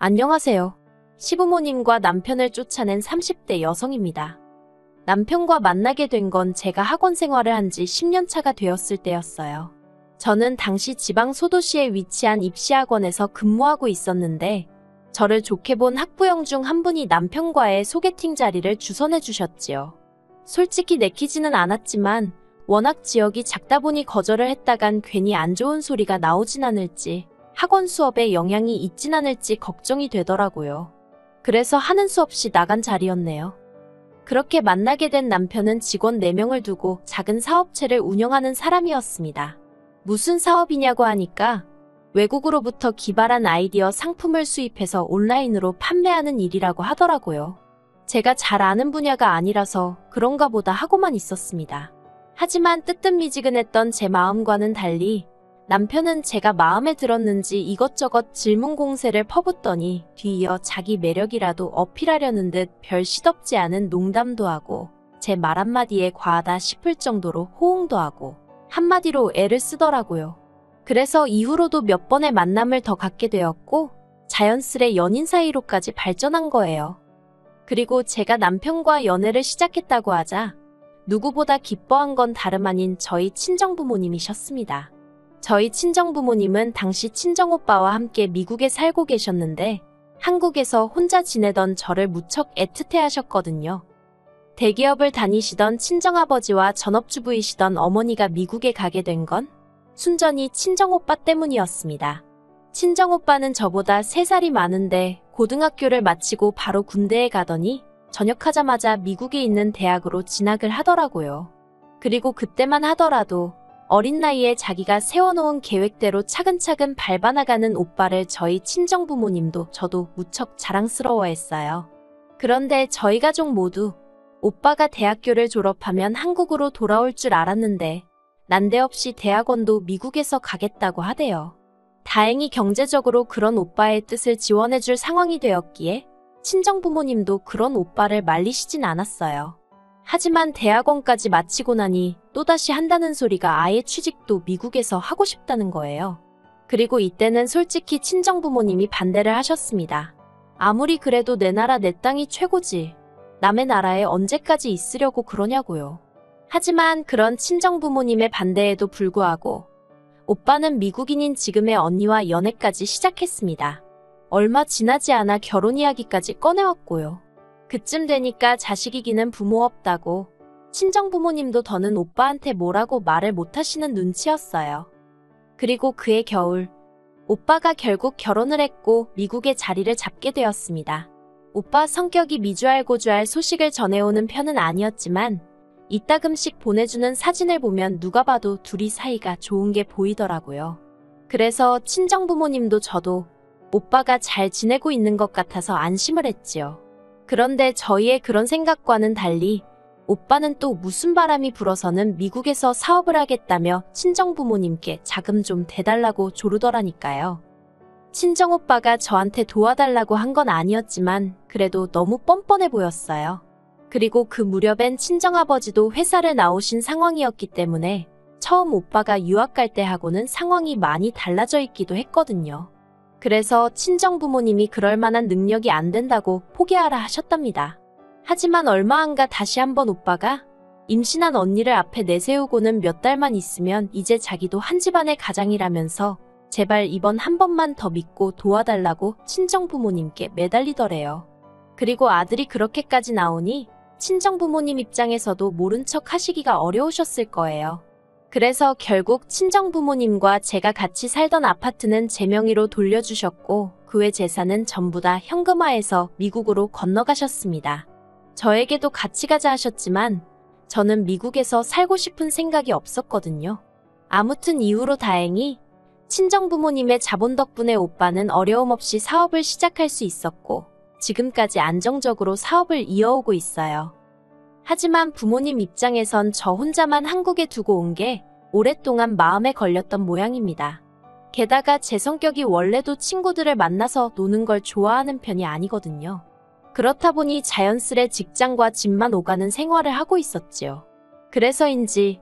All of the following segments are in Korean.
안녕하세요. 시부모님과 남편을 쫓아낸 30대 여성입니다. 남편과 만나게 된 건 제가 학원 생활을 한 지 10년 차가 되었을 때였어요. 저는 당시 지방 소도시에 위치한 입시학원에서 근무하고 있었는데 저를 좋게 본 학부형 중 한 분이 남편과의 소개팅 자리를 주선해 주셨지요. 솔직히 내키지는 않았지만 워낙 지역이 작다 보니 거절을 했다간 괜히 안 좋은 소리가 나오진 않을지 학원 수업에 영향이 있진 않을지 걱정이 되더라고요. 그래서 하는 수 없이 나간 자리였네요. 그렇게 만나게 된 남편은 직원 4명을 두고 작은 사업체를 운영하는 사람이었습니다. 무슨 사업이냐고 하니까 외국으로부터 기발한 아이디어 상품을 수입해서 온라인으로 판매하는 일이라고 하더라고요. 제가 잘 아는 분야가 아니라서 그런가 보다 하고만 있었습니다. 하지만 뜨뜻미지근했던 제 마음과는 달리 남편은 제가 마음에 들었는지 이것저것 질문 공세를 퍼붓더니 뒤이어 자기 매력이라도 어필하려는 듯 별 시덥지 않은 농담도 하고 제 말 한마디에 과하다 싶을 정도로 호응도 하고 한마디로 애를 쓰더라고요. 그래서 이후로도 몇 번의 만남을 더 갖게 되었고 자연스레 연인 사이로까지 발전한 거예요. 그리고 제가 남편과 연애를 시작했다고 하자 누구보다 기뻐한 건 다름 아닌 저희 친정부모님이셨습니다. 저희 친정부모님은 당시 친정오빠와 함께 미국에 살고 계셨는데 한국에서 혼자 지내던 저를 무척 애틋해하셨거든요. 대기업을 다니시던 친정아버지와 전업주부이시던 어머니가 미국에 가게 된 건 순전히 친정오빠 때문이었습니다. 친정오빠는 저보다 3살이 많은데 고등학교를 마치고 바로 군대에 가더니 전역하자마자 미국에 있는 대학으로 진학을 하더라고요. 그리고 그때만 하더라도 어린 나이에 자기가 세워놓은 계획대로 차근차근 밟아나가는 오빠를 저희 친정부모님도 저도 무척 자랑스러워했어요. 그런데 저희 가족 모두 오빠가 대학교를 졸업하면 한국으로 돌아올 줄 알았는데 난데없이 대학원도 미국에서 가겠다고 하대요. 다행히 경제적으로 그런 오빠의 뜻을 지원해줄 상황이 되었기에 친정부모님도 그런 오빠를 말리시진 않았어요. 하지만 대학원까지 마치고 나니 또다시 한다는 소리가 아예 취직도 미국에서 하고 싶다는 거예요. 그리고 이때는 솔직히 친정부모님이 반대를 하셨습니다. 아무리 그래도 내 나라 내 땅이 최고지. 남의 나라에 언제까지 있으려고 그러냐고요. 하지만 그런 친정부모님의 반대에도 불구하고 오빠는 미국인인 지금의 언니와 연애까지 시작했습니다. 얼마 지나지 않아 결혼 이야기까지 꺼내왔고요. 그쯤 되니까 자식이기는 부모 없다고 친정부모님도 더는 오빠한테 뭐라고 말을 못하시는 눈치였어요. 그리고 그해 겨울 오빠가 결국 결혼을 했고 미국에 자리를 잡게 되었습니다. 오빠 성격이 미주알고주알 소식을 전해오는 편은 아니었지만 이따금씩 보내주는 사진을 보면 누가 봐도 둘이 사이가 좋은 게 보이더라고요. 그래서 친정부모님도 저도 오빠가 잘 지내고 있는 것 같아서 안심을 했지요. 그런데 저희의 그런 생각과는 달리 오빠는 또 무슨 바람이 불어서는 미국에서 사업을 하겠다며 친정부모님께 자금 좀 대달라고 조르더라니까요. 친정오빠가 저한테 도와달라고 한 건 아니었지만 그래도 너무 뻔뻔해 보였어요. 그리고 그 무렵엔 친정아버지도 회사를 나오신 상황이었기 때문에 처음 오빠가 유학 갈 때하고는 상황이 많이 달라져 있기도 했거든요. 그래서 친정부모님이 그럴 만한 능력이 안 된다고 포기하라 하셨답니다. 하지만 얼마 안 가 다시 한번 오빠가 임신한 언니를 앞에 내세우고는 몇 달만 있으면 이제 자기도 한 집안의 가장이라면서 제발 이번 한 번만 더 믿고 도와달라고 친정부모님께 매달리더래요. 그리고 아들이 그렇게까지 나오니 친정부모님 입장에서도 모른 척 하시기가 어려우셨을 거예요. 그래서 결국 친정부모님과 제가 같이 살던 아파트는 제 명의로 돌려주셨고 그 외 재산은 전부 다 현금화해서 미국으로 건너가셨습니다. 저에게도 같이 가자 하셨지만 저는 미국에서 살고 싶은 생각이 없었거든요. 아무튼 이후로 다행히 친정부모님의 자본 덕분에 오빠는 어려움 없이 사업을 시작할 수 있었고 지금까지 안정적으로 사업을 이어오고 있어요. 하지만 부모님 입장에선 저 혼자만 한국에 두고 온 게 오랫동안 마음에 걸렸던 모양입니다. 게다가 제 성격이 원래도 친구들을 만나서 노는 걸 좋아하는 편이 아니거든요. 그렇다 보니 자연스레 직장과 집만 오가는 생활을 하고 있었지요. 그래서인지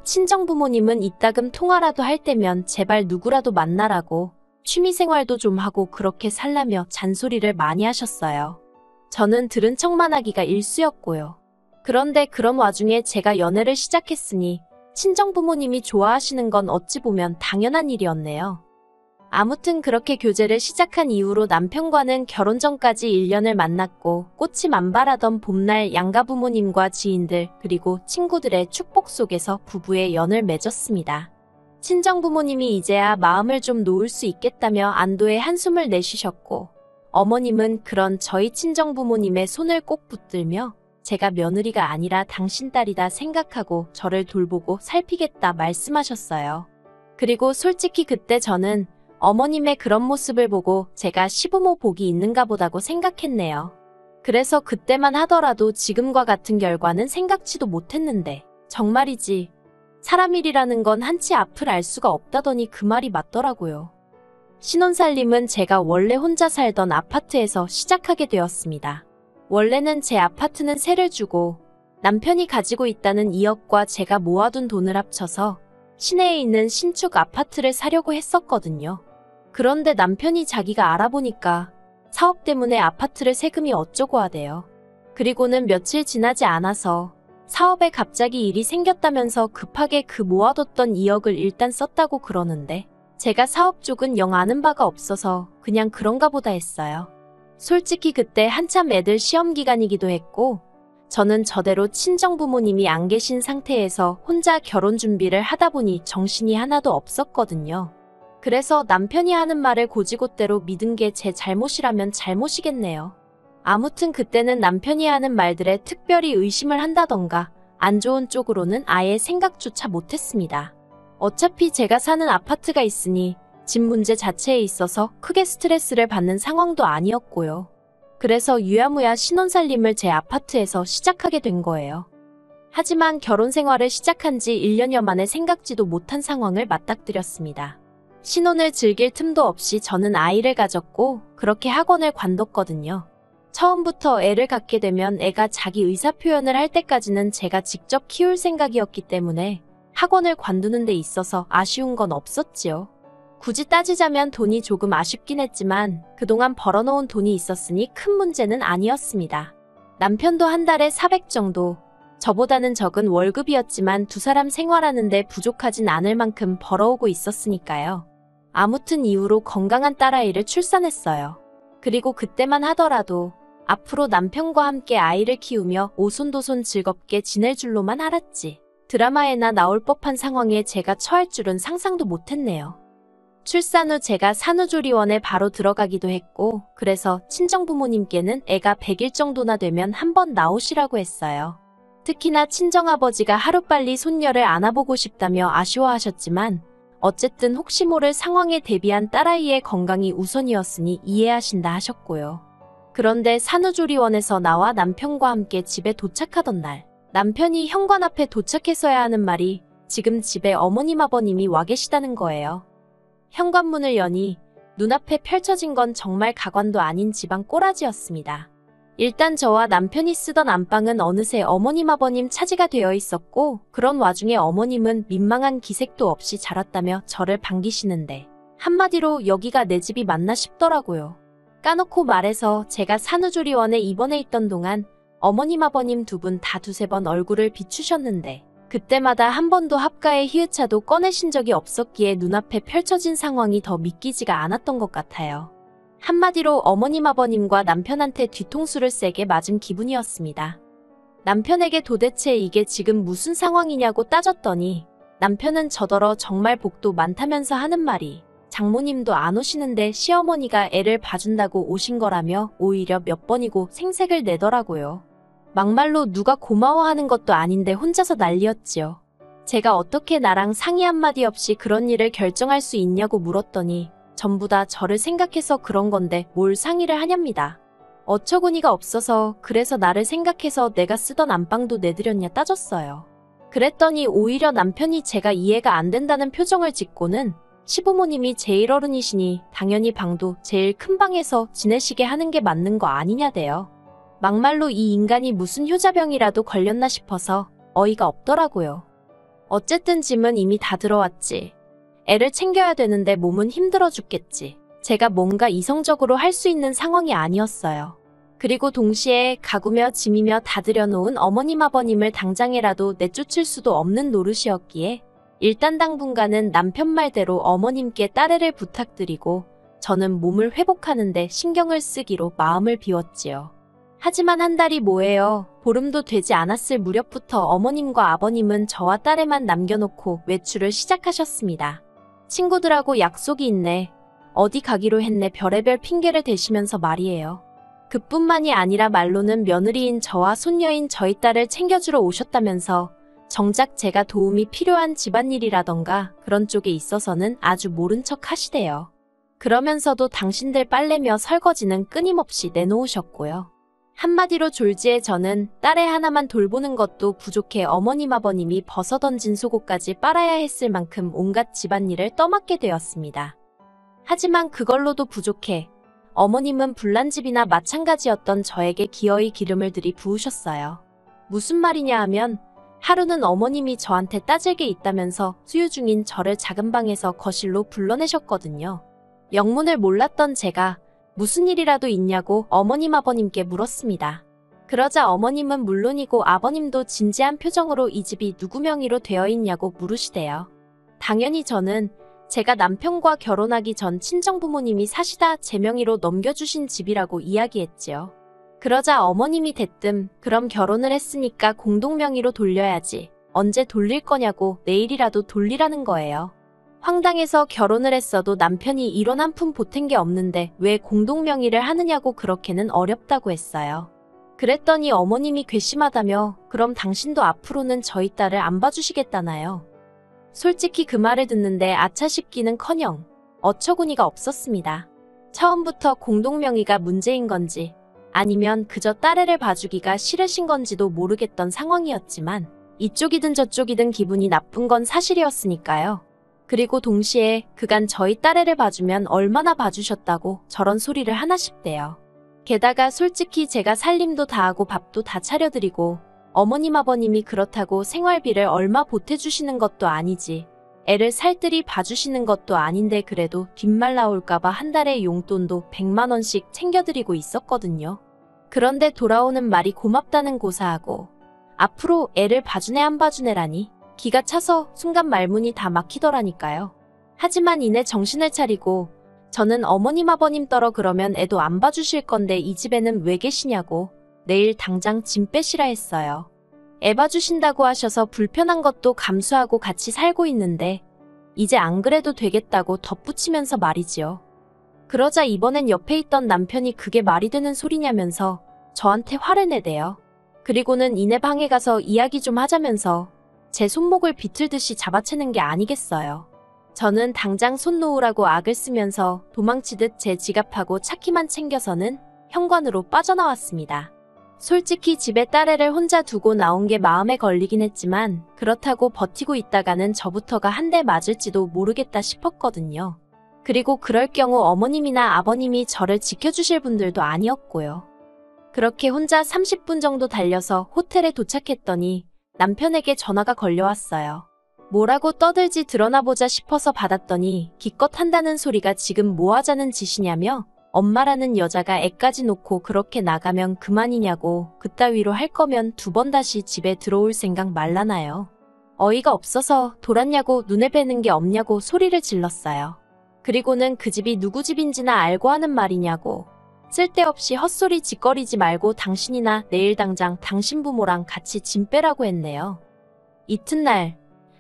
친정부모님은 이따금 통화라도 할 때면 제발 누구라도 만나라고 취미생활도 좀 하고 그렇게 살라며 잔소리를 많이 하셨어요. 저는 들은 척만 하기가 일쑤였고요. 그런데 그런 와중에 제가 연애를 시작했으니 친정부모님이 좋아하시는 건 어찌 보면 당연한 일이었네요. 아무튼 그렇게 교제를 시작한 이후로 남편과는 결혼 전까지 1년을 만났고 꽃이 만발하던 봄날 양가 부모님과 지인들 그리고 친구들의 축복 속에서 부부의 연을 맺었습니다. 친정부모님이 이제야 마음을 좀 놓을 수 있겠다며 안도의 한숨을 내쉬셨고 어머님은 그런 저희 친정부모님의 손을 꼭 붙들며 제가 며느리가 아니라 당신 딸이다 생각하고 저를 돌보고 살피겠다 말씀하셨어요. 그리고 솔직히 그때 저는 어머님의 그런 모습을 보고 제가 시부모 복이 있는가 보다고 생각했네요. 그래서 그때만 하더라도 지금과 같은 결과는 생각지도 못했는데 정말이지 사람 일이라는 건 한치 앞을 알 수가 없다더니 그 말이 맞더라고요. 신혼살림은 제가 원래 혼자 살던 아파트에서 시작하게 되었습니다. 원래는 제 아파트는 세를 주고 남편이 가지고 있다는 2억과 제가 모아둔 돈을 합쳐서 시내에 있는 신축 아파트를 사려고 했었거든요. 그런데 남편이 자기가 알아보니까 사업 때문에 아파트를 세금이 어쩌고 하대요. 그리고는 며칠 지나지 않아서 사업에 갑자기 일이 생겼다면서 급하게 그 모아뒀던 2억을 일단 썼다고 그러는데 제가 사업 쪽은 영 아는 바가 없어서 그냥 그런가 보다 했어요. 솔직히 그때 한참 애들 시험 기간이기도 했고 저는 저대로 친정부모님이 안 계신 상태에서 혼자 결혼 준비를 하다 보니 정신이 하나도 없었거든요. 그래서 남편이 하는 말을 고지곳대로 믿은 게 제 잘못이라면 잘못이겠네요. 아무튼 그때는 남편이 하는 말들에 특별히 의심을 한다던가 안 좋은 쪽으로는 아예 생각조차 못했습니다. 어차피 제가 사는 아파트가 있으니 집 문제 자체에 있어서 크게 스트레스를 받는 상황도 아니었고요. 그래서 유야무야 신혼살림을 제 아파트에서 시작하게 된 거예요. 하지만 결혼 생활을 시작한 지 1년여 만에 생각지도 못한 상황을 맞닥뜨렸습니다. 신혼을 즐길 틈도 없이 저는 아이를 가졌고 그렇게 학원을 관뒀거든요. 처음부터 애를 갖게 되면 애가 자기 의사표현을 할 때까지는 제가 직접 키울 생각이었기 때문에 학원을 관두는 데 있어서 아쉬운 건 없었지요. 굳이 따지자면 돈이 조금 아쉽긴 했지만 그동안 벌어놓은 돈이 있었으니 큰 문제는 아니었습니다. 남편도 한 달에 400 정도, 저보다는 적은 월급이었지만 두 사람 생활하는데 부족하진 않을 만큼 벌어오고 있었으니까요. 아무튼 이후로 건강한 딸아이를 출산했어요. 그리고 그때만 하더라도 앞으로 남편과 함께 아이를 키우며 오손도손 즐겁게 지낼 줄로만 알았지. 드라마에나 나올 법한 상황에 제가 처할 줄은 상상도 못했네요. 출산 후 제가 산후조리원에 바로 들어가기도 했고 그래서 친정부모님께는 애가 100일 정도나 되면 한번 나오시라고 했어요. 특히나 친정아버지가 하루빨리 손녀를 안아보고 싶다며 아쉬워하셨지만 어쨌든 혹시 모를 상황에 대비한 딸아이의 건강이 우선이었으니 이해하신다 하셨고요. 그런데 산후조리원에서 나와 남편과 함께 집에 도착하던 날 남편이 현관 앞에 도착해서야 하는 말이 지금 집에 어머님 아버님이 와 계시다는 거예요. 현관문을 여니 눈앞에 펼쳐진 건 정말 가관도 아닌 집안 꼬라지였습니다. 일단 저와 남편이 쓰던 안방은 어느새 어머님 아버님 차지가 되어 있었고 그런 와중에 어머님은 민망한 기색도 없이 자랐다며 저를 반기시는데 한마디로 여기가 내 집이 맞나 싶더라고요. 까놓고 말해서 제가 산후조리원에 입원해 있던 동안 어머님 아버님 두 분 다 두세 번 얼굴을 비추셨는데 그때마다 한 번도 합가의 히읗차도 꺼내신 적이 없었기에 눈앞에 펼쳐진 상황이 더 믿기지가 않았던 것 같아요. 한마디로 어머님 아버님과 남편한테 뒤통수를 세게 맞은 기분이었습니다. 남편에게 도대체 이게 지금 무슨 상황이냐고 따졌더니 남편은 저더러 정말 복도 많다면서 하는 말이 장모님도 안 오시는데 시어머니가 애를 봐준다고 오신 거라며 오히려 몇 번이고 생색을 내더라고요. 막말로 누가 고마워하는 것도 아닌데 혼자서 난리였지요. 제가 어떻게 나랑 상의 한마디 없이 그런 일을 결정할 수 있냐고 물었더니 전부 다 저를 생각해서 그런 건데 뭘 상의를 하렵니다. 어처구니가 없어서 그래서 나를 생각해서 내가 쓰던 안방도 내드렸냐 따졌어요. 그랬더니 오히려 남편이 제가 이해가 안 된다는 표정을 짓고는 시부모님이 제일 어른이시니 당연히 방도 제일 큰 방에서 지내시게 하는 게 맞는 거 아니냐대요. 막말로 이 인간이 무슨 효자병이라도 걸렸나 싶어서 어이가 없더라고요. 어쨌든 짐은 이미 다 들어왔지. 애를 챙겨야 되는데 몸은 힘들어 죽겠지. 제가 뭔가 이성적으로 할 수 있는 상황이 아니었어요. 그리고 동시에 가구며 짐이며 다 들여놓은 어머님 아버님을 당장이라도 내쫓을 수도 없는 노릇이었기에 일단 당분간은 남편 말대로 어머님께 딸애를 부탁드리고 저는 몸을 회복하는데 신경을 쓰기로 마음을 비웠지요. 하지만 한 달이 뭐예요. 보름도 되지 않았을 무렵부터 어머님과 아버님은 저와 딸애만 남겨놓고 외출을 시작하셨습니다. 친구들하고 약속이 있네. 어디 가기로 했네. 별의별 핑계를 대시면서 말이에요. 그뿐만이 아니라 말로는 며느리인 저와 손녀인 저희 딸을 챙겨주러 오셨다면서 정작 제가 도움이 필요한 집안일이라던가 그런 쪽에 있어서는 아주 모른 척 하시대요. 그러면서도 당신들 빨래며 설거지는 끊임없이 내놓으셨고요. 한마디로 졸지에 저는 딸애 하나만 돌보는 것도 부족해 어머님 아버님이 벗어던진 속옷까지 빨아야 했을 만큼 온갖 집안일을 떠맡게 되었습니다. 하지만 그걸로도 부족해 어머님은 불난집이나 마찬가지였던 저에게 기어이 기름을 들이부으셨어요. 무슨 말이냐 하면 하루는 어머님이 저한테 따질 게 있다면서 수유 중인 저를 작은 방에서 거실로 불러내셨거든요. 영문을 몰랐던 제가 무슨 일이라도 있냐고 어머님 아버님께 물었습니다. 그러자 어머님은 물론이고 아버님도 진지한 표정으로 이 집이 누구 명의로 되어 있냐고 물으시대요. 당연히 저는 제가 남편과 결혼하기 전 친정부모님이 사시다 제 명의로 넘겨주신 집이라고 이야기했지요. 그러자 어머님이 대뜸 그럼 결혼을 했으니까 공동명의로 돌려야지. 언제 돌릴 거냐고 내일이라도 돌리라는 거예요. 황당해서 결혼을 했어도 남편이 1원 한 푼 보탠 게 없는데 왜 공동명의를 하느냐고 그렇게는 어렵다고 했어요. 그랬더니 어머님이 괘씸하다며 그럼 당신도 앞으로는 저희 딸을 안 봐주시겠다나요. 솔직히 그 말을 듣는데 아차 싶기는커녕 어처구니가 없었습니다. 처음부터 공동명의가 문제인 건지 아니면 그저 딸애를 봐주기가 싫으신 건지도 모르겠던 상황이었지만 이쪽이든 저쪽이든 기분이 나쁜 건 사실이었으니까요. 그리고 동시에 그간 저희 딸애를 봐주면 얼마나 봐주셨다고 저런 소리를 하나 싶대요. 게다가 솔직히 제가 살림도 다 하고 밥도 다 차려드리고 어머님 아버님이 그렇다고 생활비를 얼마 보태주시는 것도 아니지 애를 살뜰히 봐주시는 것도 아닌데 그래도 뒷말 나올까봐 한 달에 용돈도 100만 원씩 챙겨드리고 있었거든요. 그런데 돌아오는 말이 고맙다는 고사하고 앞으로 애를 봐주네 안 봐주네라니 기가 차서 순간 말문이 다 막히더라니까요. 하지만 이내 정신을 차리고 저는 어머님 아버님 떨어 그러면 애도 안 봐주실 건데 이 집에는 왜 계시냐고 내일 당장 짐 빼시라 했어요. 애 봐주신다고 하셔서 불편한 것도 감수하고 같이 살고 있는데 이제 안 그래도 되겠다고 덧붙이면서 말이지요. 그러자 이번엔 옆에 있던 남편이 그게 말이 되는 소리냐면서 저한테 화를 내대요. 그리고는 이내 방에 가서 이야기 좀 하자면서 제 손목을 비틀듯이 잡아채는 게 아니겠어요. 저는 당장 손 놓으라고 악을 쓰면서 도망치듯 제 지갑하고 차키만 챙겨서는 현관으로 빠져나왔습니다. 솔직히 집에 딸애를 혼자 두고 나온 게 마음에 걸리긴 했지만 그렇다고 버티고 있다가는 저부터가 한 대 맞을지도 모르겠다 싶었거든요. 그리고 그럴 경우 어머님이나 아버님이 저를 지켜주실 분들도 아니었고요. 그렇게 혼자 30분 정도 달려서 호텔에 도착했더니 남편에게 전화가 걸려왔어요. 뭐라고 떠들지 드러나 보자 싶어서 받았더니 기껏 한다는 소리가 지금 뭐 하자는 짓이냐며 엄마라는 여자가 애까지 놓고 그렇게 나가면 그만이냐고 그따위로 할 거면 2번 다시 집에 들어올 생각 말라나요. 어이가 없어서 돌았냐고 눈에 뵈는 게 없냐고 소리를 질렀어요. 그리고는 그 집이 누구 집인지나 알고 하는 말이냐고 쓸데없이 헛소리 짓거리지 말고 당신이나 내일 당장 당신 부모랑 같이 짐 빼라고 했네요. 이튿날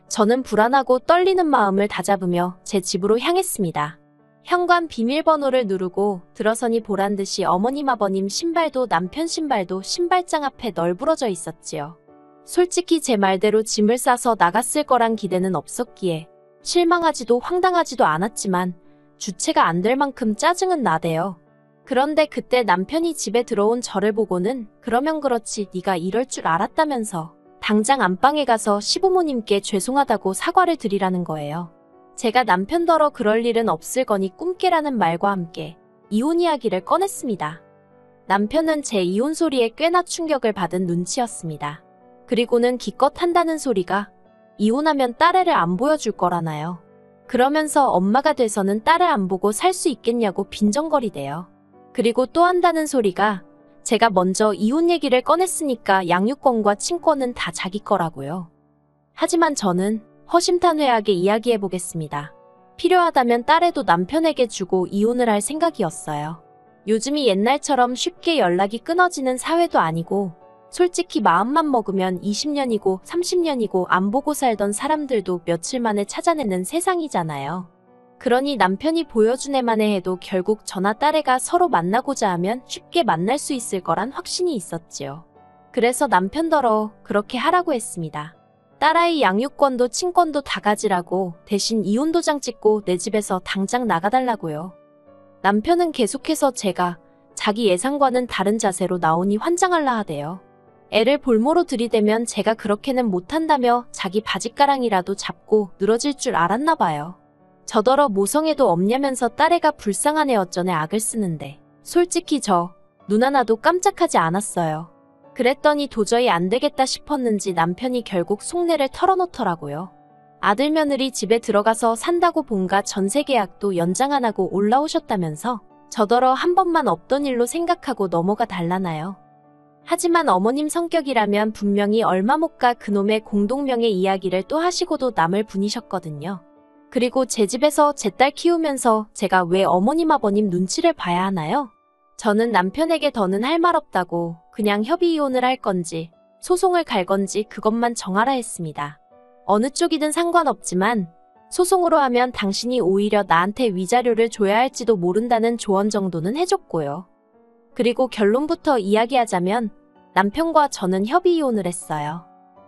저는 불안하고 떨리는 마음을 다잡으며 제 집으로 향했습니다. 현관 비밀번호를 누르고 들어서니 보란듯이 어머님 아버님 신발도 남편 신발도 신발장 앞에 널브러져 있었지요. 솔직히 제 말대로 짐을 싸서 나갔을 거란 기대는 없었기에 실망하지도 황당하지도 않았지만 주체가 안 될 만큼 짜증은 나대요. 그런데 그때 남편이 집에 들어온 저를 보고는 그러면 그렇지 네가 이럴 줄 알았다면서 당장 안방에 가서 시부모님께 죄송하다고 사과를 드리라는 거예요. 제가 남편더러 그럴 일은 없을 거니 꿈깨라는 말과 함께 이혼 이야기를 꺼냈습니다. 남편은 제 이혼 소리에 꽤나 충격을 받은 눈치였습니다. 그리고는 기껏 한다는 소리가 이혼하면 딸애를 안 보여줄 거라나요. 그러면서 엄마가 돼서는 딸을 안 보고 살 수 있겠냐고 빈정거리대요. 그리고 또 한다는 소리가 제가 먼저 이혼 얘기를 꺼냈으니까 양육권과 친권은 다 자기 거라고요. 하지만 저는 허심탄회하게 이야기해보겠습니다. 필요하다면 딸애도 남편에게 주고 이혼을 할 생각이었어요. 요즘이 옛날처럼 쉽게 연락이 끊어지는 사회도 아니고 솔직히 마음만 먹으면 20년이고 30년이고 안 보고 살던 사람들도 며칠 만에 찾아내는 세상이잖아요. 그러니 남편이 보여준 애만에 해도 결국 저나 딸애가 서로 만나고자 하면 쉽게 만날 수 있을 거란 확신이 있었지요. 그래서 남편더러 그렇게 하라고 했습니다. 딸아이 양육권도 친권도 다 가지라고 대신 이혼 도장 찍고 내 집에서 당장 나가달라고요. 남편은 계속해서 제가 자기 예상과는 다른 자세로 나오니 환장할라 하대요. 애를 볼모로 들이대면 제가 그렇게는 못한다며 자기 바짓가랑이라도 잡고 늘어질 줄 알았나 봐요. 저더러 모성애도 없냐면서 딸애가 불쌍한 애 어쩌네 악을 쓰는데 솔직히 저 눈 하나도 깜짝하지 않았어요. 그랬더니 도저히 안 되겠다 싶었는지 남편이 결국 속내를 털어놓더라고요. 아들 며느리 집에 들어가서 산다고 본가 전세 계약도 연장 안 하고 올라오셨다면서 저더러 한 번만 없던 일로 생각하고 넘어가 달라나요. 하지만 어머님 성격이라면 분명히 얼마 못 가 그놈의 공동명의 이야기를 또 하시고도 남을 분이셨거든요. 그리고 제 집에서 제 딸 키우면서 제가 왜 어머님 아버님 눈치를 봐야 하나요? 저는 남편에게 더는 할 말 없다고 그냥 협의 이혼을 할 건지 소송을 갈 건지 그것만 정하라 했습니다. 어느 쪽이든 상관없지만 소송으로 하면 당신이 오히려 나한테 위자료를 줘야 할지도 모른다는 조언 정도는 해줬고요. 그리고 결론부터 이야기하자면 남편과 저는 협의 이혼을 했어요.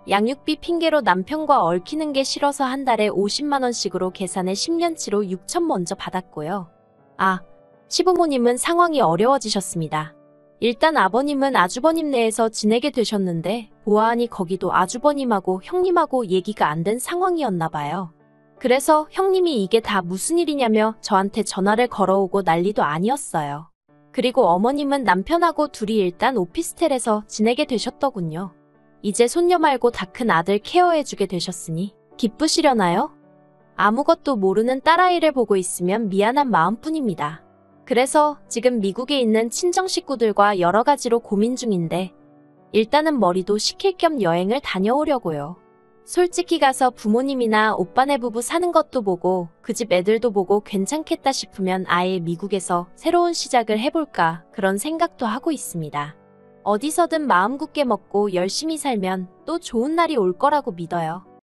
양육비 핑계로 남편과 얽히는 게 싫어서 한 달에 50만 원씩으로 계산해 10년치로 6천 먼저 받았고요. 시부모님은 상황이 어려워지셨습니다. 일단 아버님은 아주버님 내에서 지내게 되셨는데 보아하니 거기도 아주버님하고 형님하고 얘기가 안 된 상황이었나 봐요. 그래서 형님이 이게 다 무슨 일이냐며 저한테 전화를 걸어오고 난리도 아니었어요. 그리고 어머님은 남편하고 둘이 일단 오피스텔에서 지내게 되셨더군요. 이제 손녀 말고 다 큰 아들 케어해주게 되셨으니 기쁘시려나요? 아무것도 모르는 딸아이를 보고 있으면 미안한 마음뿐입니다. 그래서 지금 미국에 있는 친정 식구들과 여러 가지로 고민 중인데 일단은 머리도 식힐 겸 여행을 다녀오려고요. 솔직히 가서 부모님이나 오빠네 부부 사는 것도 보고 그 집 애들도 보고 괜찮겠다 싶으면 아예 미국에서 새로운 시작을 해볼까 그런 생각도 하고 있습니다. 어디서든 마음 굳게 먹고 열심히 살면 또 좋은 날이 올 거라고 믿어요.